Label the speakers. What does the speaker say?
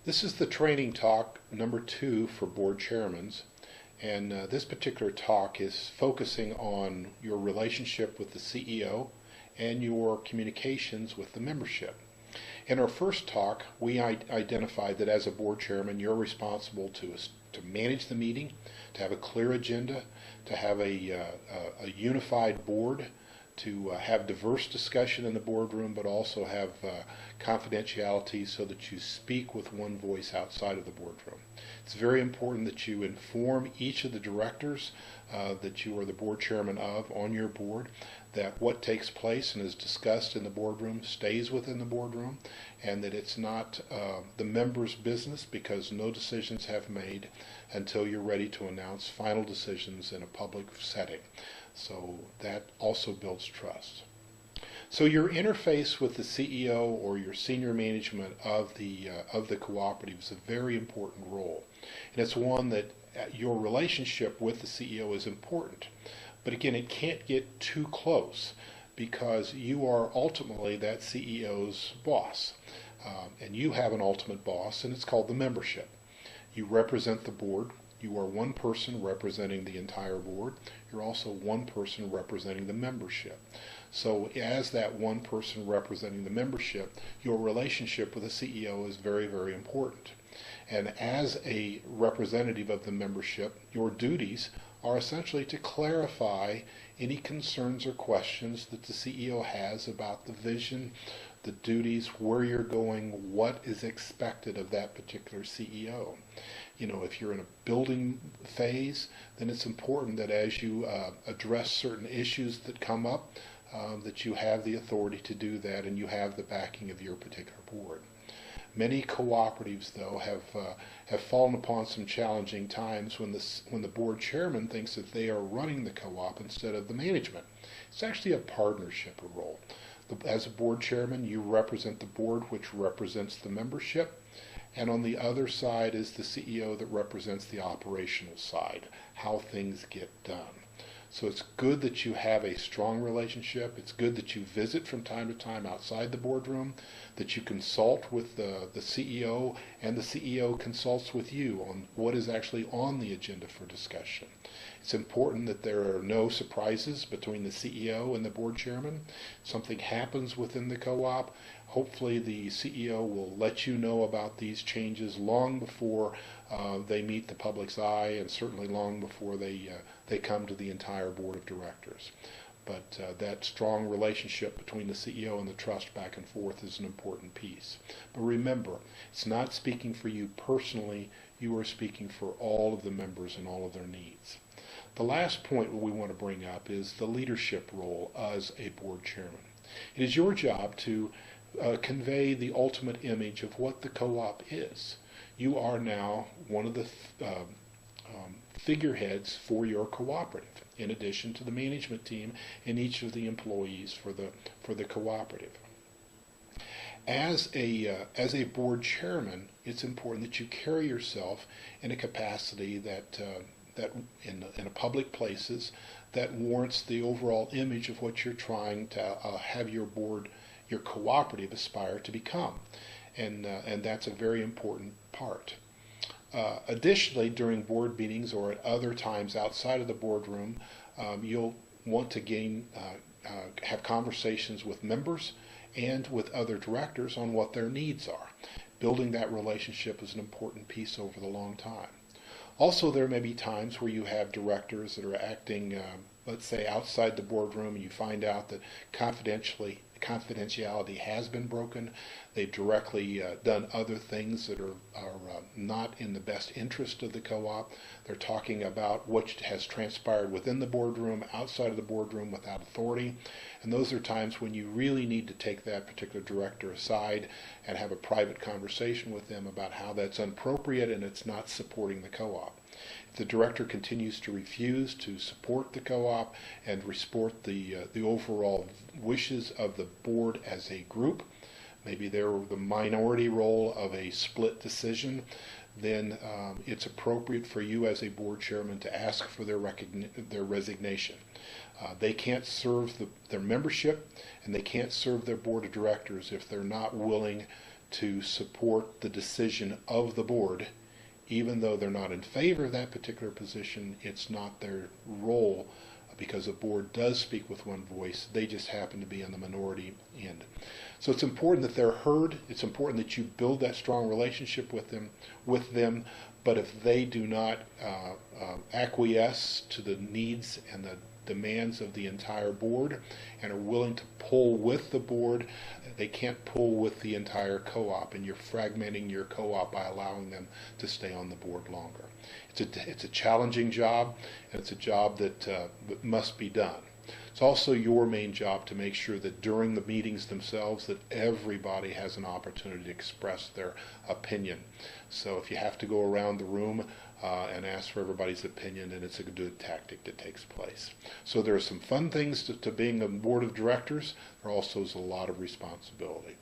Speaker 1: This is the training talk number 2 for board chairmen, and this particular talk is focusing on your relationship with the CEO and your communications with the membership. In our first talk, we identified that as a board chairman, you're responsible to manage the meeting, to have a clear agenda, to have a unified board, to have diverse discussion in the boardroom, but also have confidentiality so that you speak with one voice outside of the boardroom. It's very important that you inform each of the directors that you are the board chairman of on your board, that what takes place and is discussed in the boardroom stays within the boardroom, and that it's not the members' business, because no decisions have made until you're ready to announce final decisions in a public setting. So that also builds trust. So your interface with the CEO or your senior management of the cooperative is a very important role, and it's one that your relationship with the CEO is important. But again, it can't get too close because you are ultimately that CEO's boss, and you have an ultimate boss, and it's called the membership. You represent the board. You are one person representing the entire board. You're also one person representing the membership. So as that one person representing the membership, your relationship with the CEO is very, very important. And as a representative of the membership, your duties are essentially to clarify any concerns or questions that the CEO has about the vision, the duties, where you're going, what is expected of that particular CEO. You know, if you're in a building phase, then it's important that as you address certain issues that come up, that you have the authority to do that and you have the backing of your particular board. Many cooperatives, though, have fallen upon some challenging times when the board chairman thinks that they are running the co-op instead of the management. It's actually a partnership role. As a board chairman, you represent the board, which represents the membership, and on the other side is the CEO that represents the operational side, how things get done. So it's good that you have a strong relationship. It's good that you visit from time to time outside the boardroom, that you consult with the CEO, and the CEO consults with you on what is actually on the agenda for discussion. It's important that there are no surprises between the CEO and the board chairman. Something happens within the co-op, hopefully the CEO will let you know about these changes long before they meet the public's eye, and certainly long before they come to the entire board of directors. But that strong relationship between the CEO and the trust back and forth is an important piece. But remember, it's not speaking for you personally, you are speaking for all of the members and all of their needs. The last point we want to bring up is the leadership role as a board chairman. It is your job to convey the ultimate image of what the co-op is. You are now one of the figureheads for your cooperative, in addition to the management team and each of the employees for the cooperative. As a board chairman, it's important that you carry yourself in a capacity that in a public places that warrants the overall image of what you're trying to have your board, your cooperative, aspire to become, and that's a very important part. Additionally, during board meetings or at other times outside of the boardroom, you'll want to have conversations with members and with other directors on what their needs are. Building that relationship is an important piece over the long time. Also, there may be times where you have directors that are acting, let's say, outside the boardroom, and you find out that confidentiality has been broken. They've directly done other things that are not in the best interest of the co-op. They're talking about what has transpired within the boardroom, outside of the boardroom, without authority. And those are times when you really need to take that particular director aside and have a private conversation with them about how that's inappropriate and it's not supporting the co-op. If the director continues to refuse to support the co-op and support the overall wishes of the board as a group, maybe they're the minority role of a split decision, then it's appropriate for you as a board chairman to ask for their resignation. They can't serve their membership, and they can't serve their board of directors if they're not willing to support the decision of the board. Even though they're not in favor of that particular position, it's not their role, because the board does speak with one voice. They just happen to be on the minority end. So it's important that they're heard. It's important that you build that strong relationship with them. But if they do not acquiesce to the needs and the demands of the entire board and are willing to pull with the board, they can't pull with the entire co-op, and you're fragmenting your co-op by allowing them to stay on the board longer. It's a challenging job, and it's a job that must be done. It's also your main job to make sure that during the meetings themselves that everybody has an opportunity to express their opinion. So if you have to go around the room and ask for everybody's opinion, then it's a good tactic that takes place. So there are some fun things to being a board of directors. There also is a lot of responsibility.